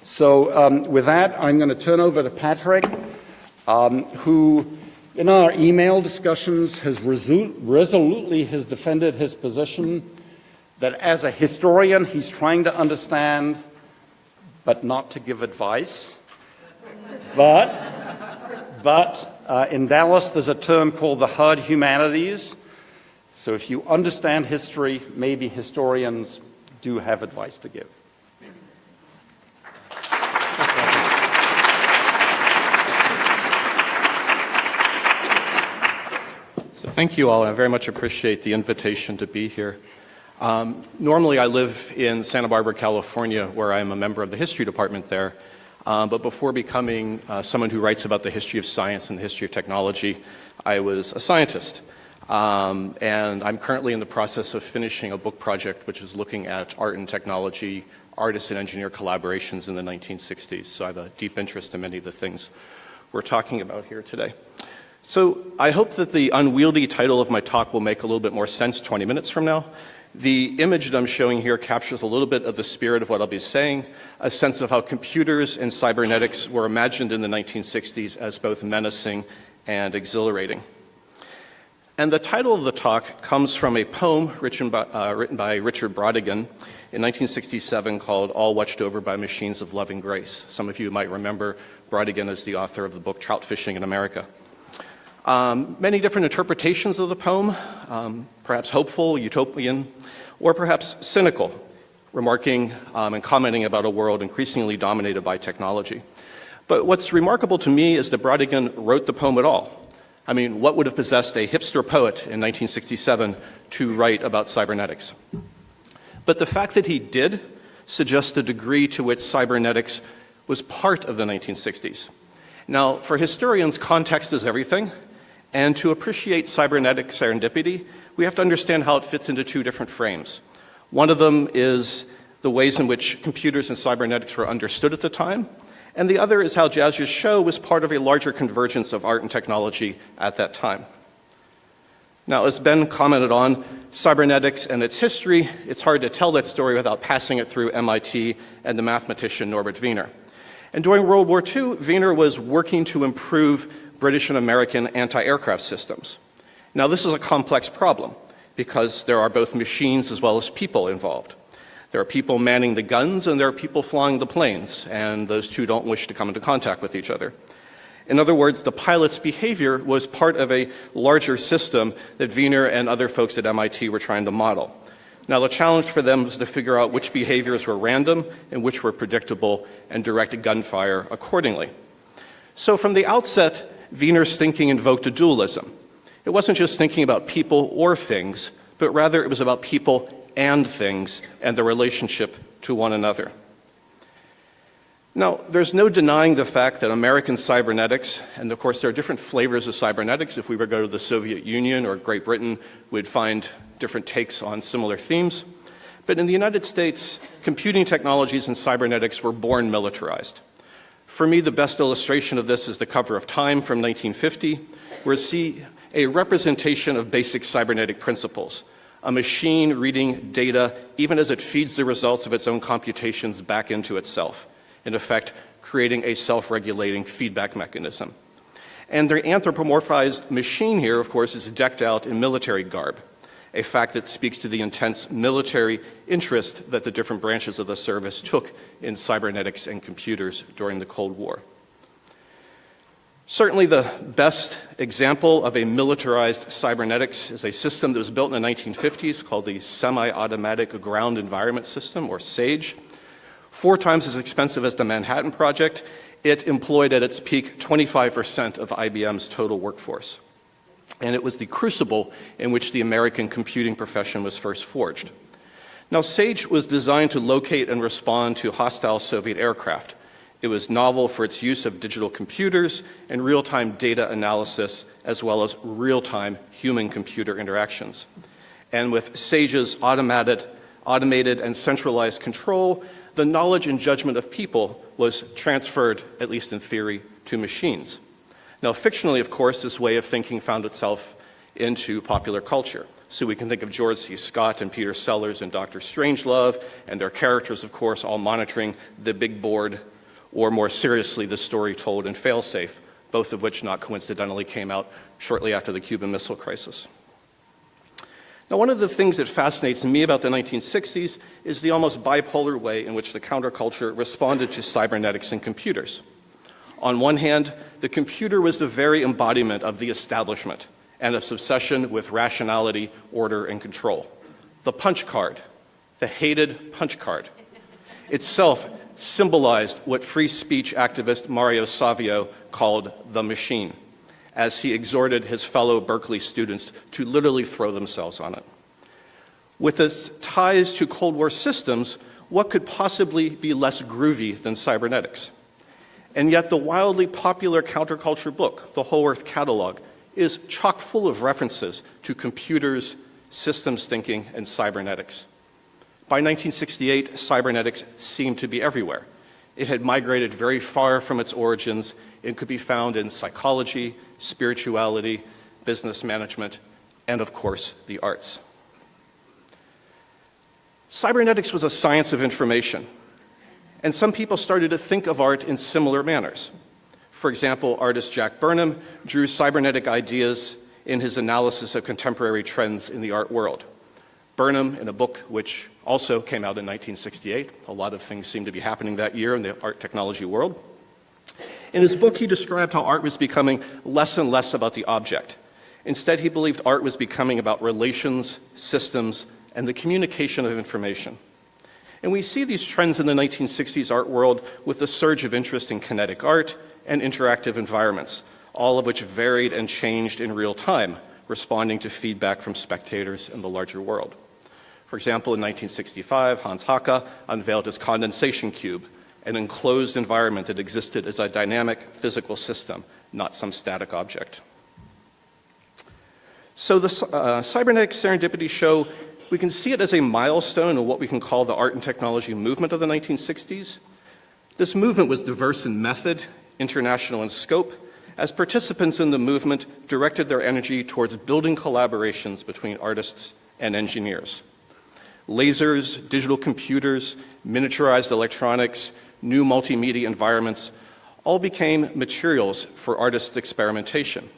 So with that, I'm going to turn over to Patrick, who in our email discussions has resolutely has defended his position that as a historian, he's trying to understand, but not to give advice. But in Dallas, there's a term called the hard humanities. So if you understand history, maybe historians do have advice to give. So thank you all. I very much appreciate the invitation to be here. Normally, I live in Santa Barbara, California, where I'm a member of the history department there. But before becoming someone who writes about the history of science and the history of technology, I was a scientist. And I'm currently in the process of finishing a book project which is looking at art and technology, artist and engineer collaborations in the 1960s. So I have a deep interest in many of the things we're talking about here today. So I hope that the unwieldy title of my talk will make a little bit more sense 20 minutes from now. The image that I'm showing here captures a little bit of the spirit of what I'll be saying, a sense of how computers and cybernetics were imagined in the 1960s as both menacing and exhilarating. And the title of the talk comes from a poem written by Richard Brautigan in 1967 called All Watched Over by Machines of Loving Grace. Some of you might remember Brautigan as the author of the book Trout Fishing in America. Many different interpretations of the poem, perhaps hopeful, utopian, or perhaps cynical, remarking and commenting about a world increasingly dominated by technology. But what's remarkable to me is that Brautigan wrote the poem at all. I mean, what would have possessed a hipster poet in 1967 to write about cybernetics? But the fact that he did suggests the degree to which cybernetics was part of the 1960s. Now, for historians, context is everything. And to appreciate cybernetic serendipity, we have to understand how it fits into two different frames. One of them is the ways in which computers and cybernetics were understood at the time, and the other is how Jazz's show was part of a larger convergence of art and technology at that time. Now, as Ben commented on, cybernetics and its history, it's hard to tell that story without passing it through MIT and the mathematician Norbert Wiener. And during World War II, Wiener was working to improve British and American anti-aircraft systems. Now, this is a complex problem because there are both machines as well as people involved. There are people manning the guns and there are people flying the planes, and those two don't wish to come into contact with each other. In other words, the pilot's behavior was part of a larger system that Wiener and other folks at MIT were trying to model. Now, the challenge for them was to figure out which behaviors were random and which were predictable and direct gunfire accordingly. So from the outset, Wiener's thinking invoked a dualism. It wasn't just thinking about people or things, but rather it was about people and things and their relationship to one another. Now, there's no denying the fact that American cybernetics, and of course there are different flavors of cybernetics. If we were to go to the Soviet Union or Great Britain, we'd find different takes on similar themes. But in the United States, computing technologies and cybernetics were born militarized. For me, the best illustration of this is the cover of Time from 1950, where we see a representation of basic cybernetic principles, a machine reading data even as it feeds the results of its own computations back into itself, in effect, creating a self-regulating feedback mechanism. And the anthropomorphized machine here, of course, is decked out in military garb, a fact that speaks to the intense military interest that the different branches of the service took in cybernetics and computers during the Cold War. Certainly the best example of a militarized cybernetics is a system that was built in the 1950s called the Semi-Automatic Ground Environment System, or SAGE. 4 times as expensive as the Manhattan Project, it employed at its peak 25% of IBM's total workforce. And it was the crucible in which the American computing profession was first forged. Now, SAGE was designed to locate and respond to hostile Soviet aircraft. It was novel for its use of digital computers and real-time data analysis, as well as real-time human-computer interactions. And with SAGE's automated and centralized control, the knowledge and judgment of people was transferred, at least in theory, to machines. Now, fictionally, of course, this way of thinking found itself into popular culture. So we can think of George C. Scott and Peter Sellers and Dr. Strangelove, and their characters, of course, all monitoring the big board or more seriously, The Story Told in Failsafe, both of which not coincidentally came out shortly after the Cuban Missile Crisis. Now, one of the things that fascinates me about the 1960s is the almost bipolar way in which the counterculture responded to cybernetics and computers. On one hand, the computer was the very embodiment of the establishment and its obsession with rationality, order, and control. The punch card, the hated punch card, itself symbolized what free speech activist Mario Savio called the machine, as he exhorted his fellow Berkeley students to literally throw themselves on it. With its ties to Cold War systems, what could possibly be less groovy than cybernetics? And yet the wildly popular counterculture book, The Whole Earth Catalog, is chock full of references to computers, systems thinking, and cybernetics. By 1968, cybernetics seemed to be everywhere. It had migrated very far from its origins. It could be found in psychology, spirituality, business management, and of course, the arts. Cybernetics was a science of information, and some people started to think of art in similar manners. For example, artist Jack Burnham drew cybernetic ideas in his analysis of contemporary trends in the art world. Burnham, in a book which also came out in 1968, a lot of things seem to be happening that year in the art technology world. In his book, he described how art was becoming less and less about the object. Instead, he believed art was becoming about relations, systems, and the communication of information. And we see these trends in the 1960s art world with the surge of interest in kinetic art and interactive environments, all of which varied and changed in real time, responding to feedback from spectators in the larger world. For example, in 1965, Hans Haacke unveiled his condensation cube, an enclosed environment that existed as a dynamic physical system, not some static object. So the Cybernetic Serendipity show, we can see it as a milestone in what we can call the art and technology movement of the 1960s. This movement was diverse in method, international in scope, as participants in the movement directed their energy towards building collaborations between artists and engineers. Lasers, digital computers, miniaturized electronics, new multimedia environments all became materials for artists' experimentation.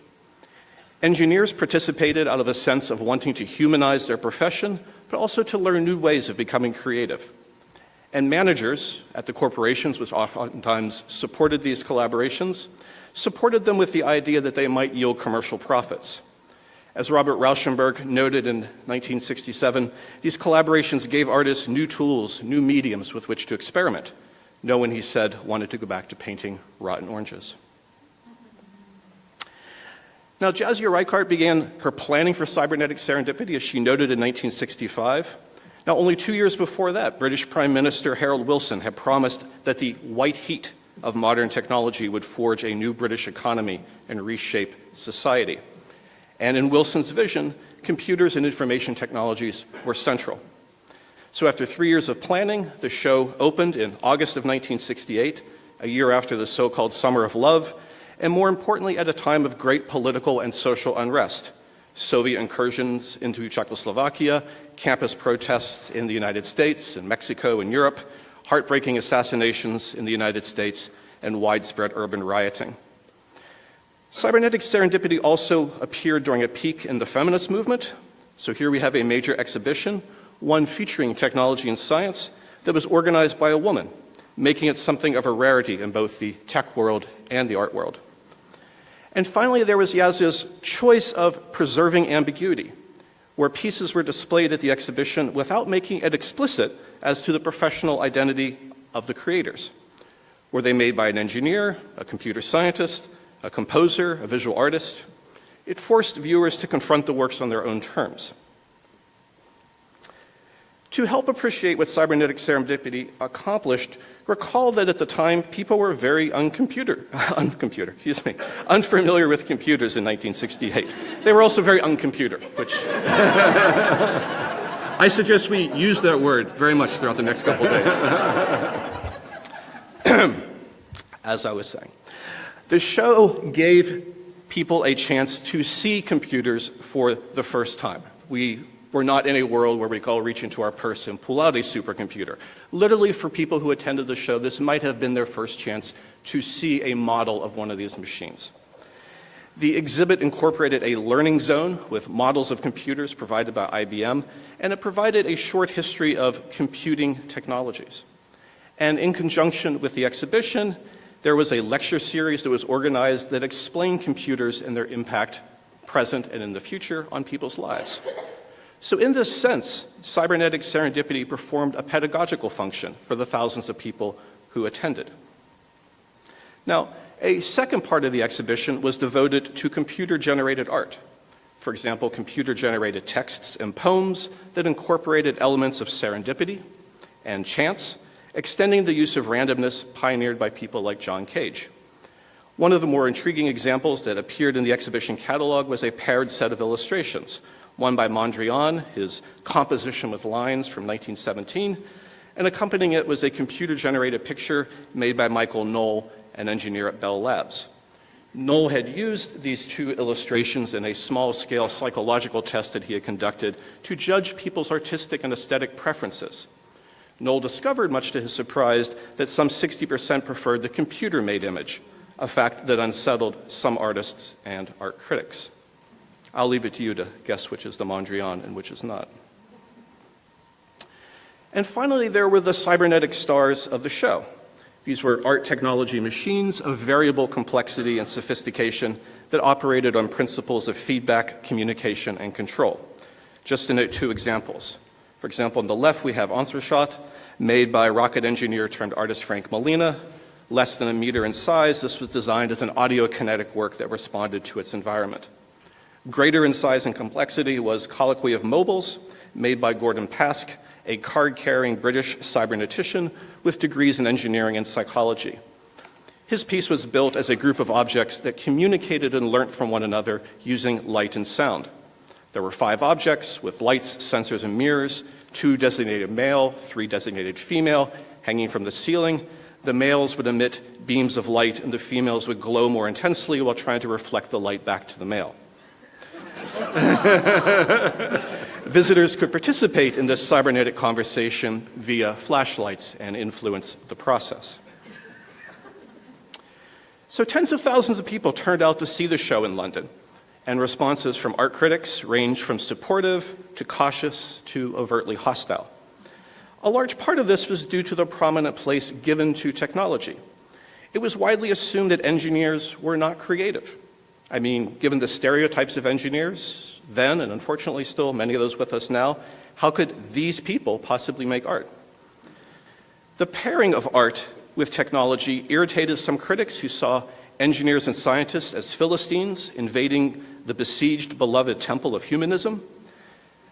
Engineers participated out of a sense of wanting to humanize their profession, but also to learn new ways of becoming creative. And managers at the corporations, which oftentimes supported these collaborations, supported them with the idea that they might yield commercial profits. As Robert Rauschenberg noted in 1967, these collaborations gave artists new tools, new mediums with which to experiment. No one, he said, wanted to go back to painting rotten oranges. Now, Jadzia Reichart began her planning for cybernetic serendipity, as she noted in 1965. Now, only 2 years before that, British Prime Minister Harold Wilson had promised that the white heat of modern technology would forge a new British economy and reshape society. And in Wilson's vision, computers and information technologies were central. So after 3 years of planning, the show opened in August of 1968, a year after the so-called Summer of Love, and more importantly, at a time of great political and social unrest. Soviet incursions into Czechoslovakia, campus protests in the United States and Mexico and Europe, heartbreaking assassinations in the United States, and widespread urban rioting. Cybernetic serendipity also appeared during a peak in the feminist movement. So here we have a major exhibition, one featuring technology and science, that was organized by a woman, making it something of a rarity in both the tech world and the art world. And finally, there was Jadzia's choice of preserving ambiguity, where pieces were displayed at the exhibition without making it explicit as to the professional identity of the creators. Were they made by an engineer, a computer scientist, a composer, a visual artist? It forced viewers to confront the works on their own terms. To help appreciate what cybernetic serendipity accomplished, recall that at the time, people were very unfamiliar with computers in 1968. They were also very uncomputer, which I suggest we use that word very much throughout the next couple of days. As I was saying, the show gave people a chance to see computers for the first time. We we're not in a world where we go reach into our purse and pull out a supercomputer. Literally, for people who attended the show, this might have been their first chance to see a model of one of these machines. The exhibit incorporated a learning zone with models of computers provided by IBM, and it provided a short history of computing technologies. And in conjunction with the exhibition, there was a lecture series that was organized that explained computers and their impact present and in the future on people's lives. So in this sense, Cybernetic Serendipity performed a pedagogical function for the thousands of people who attended. Now, a second part of the exhibition was devoted to computer-generated art. For example, computer-generated texts and poems that incorporated elements of serendipity and chance, extending the use of randomness pioneered by people like John Cage. One of the more intriguing examples that appeared in the exhibition catalog was a paired set of illustrations, one by Mondrian, his Composition with Lines from 1917, and accompanying it was a computer-generated picture made by Michael Knoll, an engineer at Bell Labs. Knoll had used these two illustrations in a small-scale psychological test that he had conducted to judge people's artistic and aesthetic preferences. Knoll discovered, much to his surprise, that some 60% preferred the computer-made image, a fact that unsettled some artists and art critics. I'll leave it to you to guess which is the Mondrian and which is not. And finally, there were the cybernetic stars of the show. These were art technology machines of variable complexity and sophistication that operated on principles of feedback, communication, and control. Just to note two examples. For example, on the left, we have Entreshot, made by rocket engineer turned artist Frank Molina. Less than a meter in size, this was designed as an audio-kinetic work that responded to its environment. Greater in size and complexity was Colloquium of Mobiles, made by Gordon Pask, a card-carrying British cybernetician with degrees in engineering and psychology. His piece was built as a group of objects that communicated and learned from one another using light and sound. There were 5 objects with lights, sensors, and mirrors, 2 designated male, 3 designated female, hanging from the ceiling. The males would emit beams of light, and the females would glow more intensely while trying to reflect the light back to the male. Visitors could participate in this cybernetic conversation via flashlights and influence the process. So tens of thousands of people turned out to see the show in London, and responses from art critics ranged from supportive to cautious to overtly hostile. A large part of this was due to the prominent place given to technology. It was widely assumed that engineers were not creative. I mean, given the stereotypes of engineers then, and unfortunately still many of those with us now, how could these people possibly make art? The pairing of art with technology irritated some critics who saw engineers and scientists as Philistines invading the besieged, beloved temple of humanism.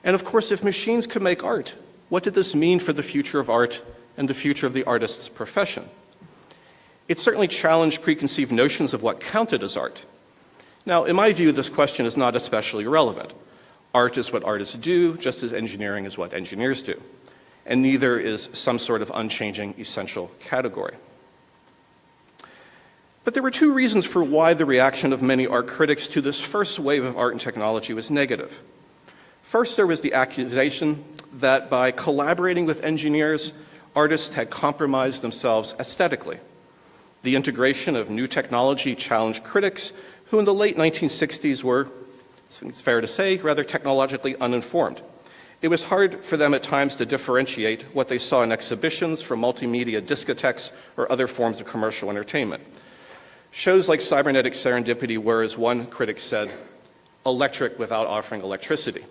And of course, if machines could make art, what did this mean for the future of art and the future of the artist's profession? It certainly challenged preconceived notions of what counted as art. Now, in my view, this question is not especially relevant. Art is what artists do, just as engineering is what engineers do. And neither is some sort of unchanging essential category. But there were 2 reasons for why the reaction of many art critics to this first wave of art and technology was negative. First, there was the accusation that by collaborating with engineers, artists had compromised themselves aesthetically. The integration of new technology challenged critics who in the late 1960s were, it's fair to say, rather technologically uninformed. It was hard for them at times to differentiate what they saw in exhibitions from multimedia discotheques or other forms of commercial entertainment. Shows like Cybernetic Serendipity were, as one critic said, electric without offering electricity.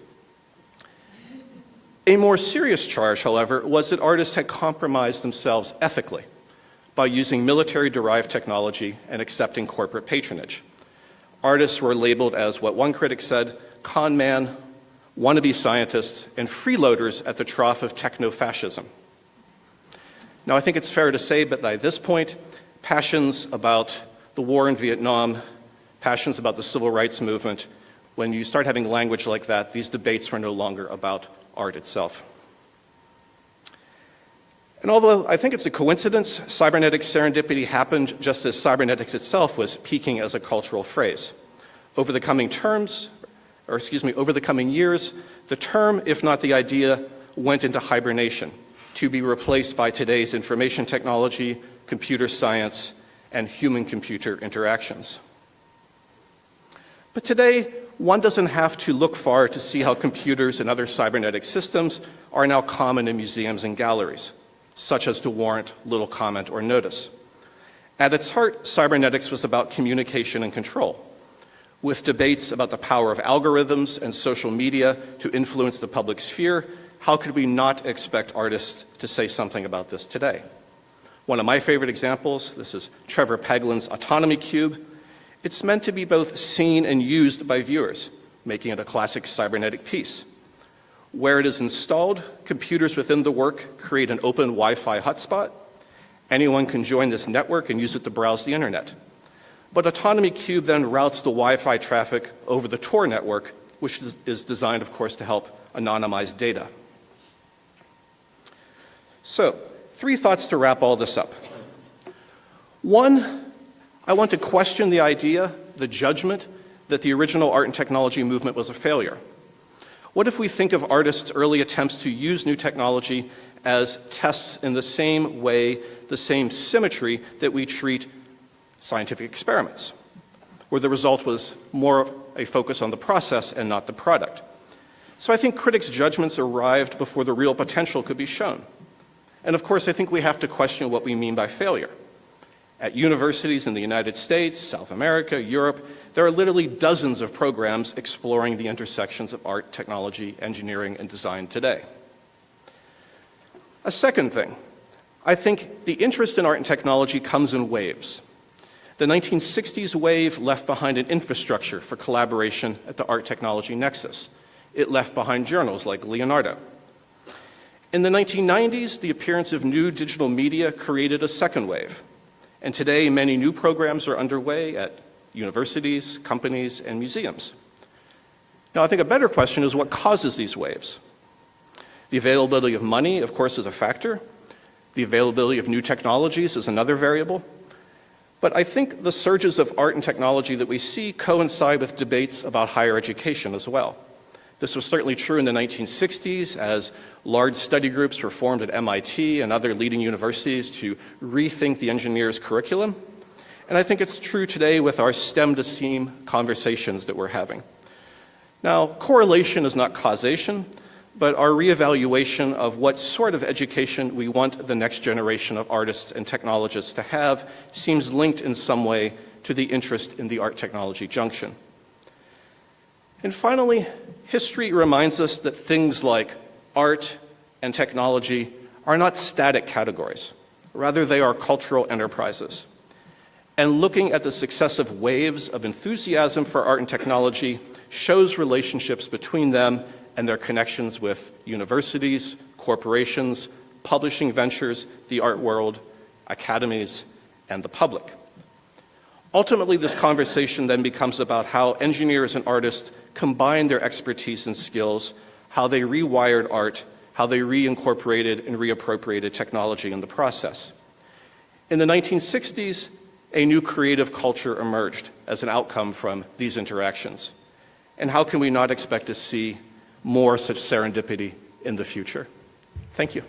A more serious charge, however, was that artists had compromised themselves ethically by using military-derived technology and accepting corporate patronage. Artists were labeled as what one critic said, con man, wannabe scientists, and freeloaders at the trough of techno-fascism. Now, I think it's fair to say that by this point, passions about the war in Vietnam, passions about the civil rights movement, when you start having language like that, these debates were no longer about art itself. And although I think it's a coincidence, cybernetic serendipity happened just as cybernetics itself was peaking as a cultural phrase. Over the coming terms, over the coming years, the term, if not the idea, went into hibernation to be replaced by today's information technology, computer science, and human-computer interactions. But today, one doesn't have to look far to see how computers and other cybernetic systems are now common in museums and galleries, such as to warrant little comment or notice. At its heart, cybernetics was about communication and control, with debates about the power of algorithms and social media to influence the public sphere. How could we not expect artists to say something about this today? One of my favorite examples, this is Trevor Paglen's Autonomy Cube. It's meant to be both seen and used by viewers, making it a classic cybernetic piece. Where it is installed, computers within the work create an open Wi-Fi hotspot. Anyone can join this network and use it to browse the internet. But Autonomy Cube then routes the Wi-Fi traffic over the Tor network, which is designed, of course, to help anonymize data. So, 3 thoughts to wrap all this up. 1, I want to question the idea, the judgment, that the original art and technology movement was a failure. What if we think of artists' early attempts to use new technology as tests in the same way, the same symmetry that we treat scientific experiments, where the result was more a focus on the process and not the product? So I think critics' judgments arrived before the real potential could be shown. And of course, I think we have to question what we mean by failure. At universities in the United States, South America, Europe, there are literally dozens of programs exploring the intersections of art, technology, engineering, and design today. A second thing, I think the interest in art and technology comes in waves. The 1960s wave left behind an infrastructure for collaboration at the art-technology nexus. It left behind journals like Leonardo. In the 1990s, the appearance of new digital media created a second wave. And today, many new programs are underway at universities, companies, and museums. Now, I think a better question is what causes these waves? The availability of money, of course, is a factor. The availability of new technologies is another variable. But I think the surges of art and technology that we see coincide with debates about higher education as well. This was certainly true in the 1960s as large study groups were formed at MIT and other leading universities to rethink the engineer's curriculum. And I think it's true today with our STEM to STEAM conversations that we're having. Now, correlation is not causation, but our reevaluation of what sort of education we want the next generation of artists and technologists to have seems linked in some way to the interest in the art-technology junction. And finally, history reminds us that things like art and technology are not static categories. Rather, they are cultural enterprises. And looking at the successive waves of enthusiasm for art and technology shows relationships between them and their connections with universities, corporations, publishing ventures, the art world, academies, and the public. Ultimately, this conversation then becomes about how engineers and artists combine their expertise and skills, how they rewired art, how they reincorporated and reappropriated technology in the process. In the 1960s, a new creative culture emerged as an outcome from these interactions. And how can we not expect to see more such serendipity in the future? Thank you.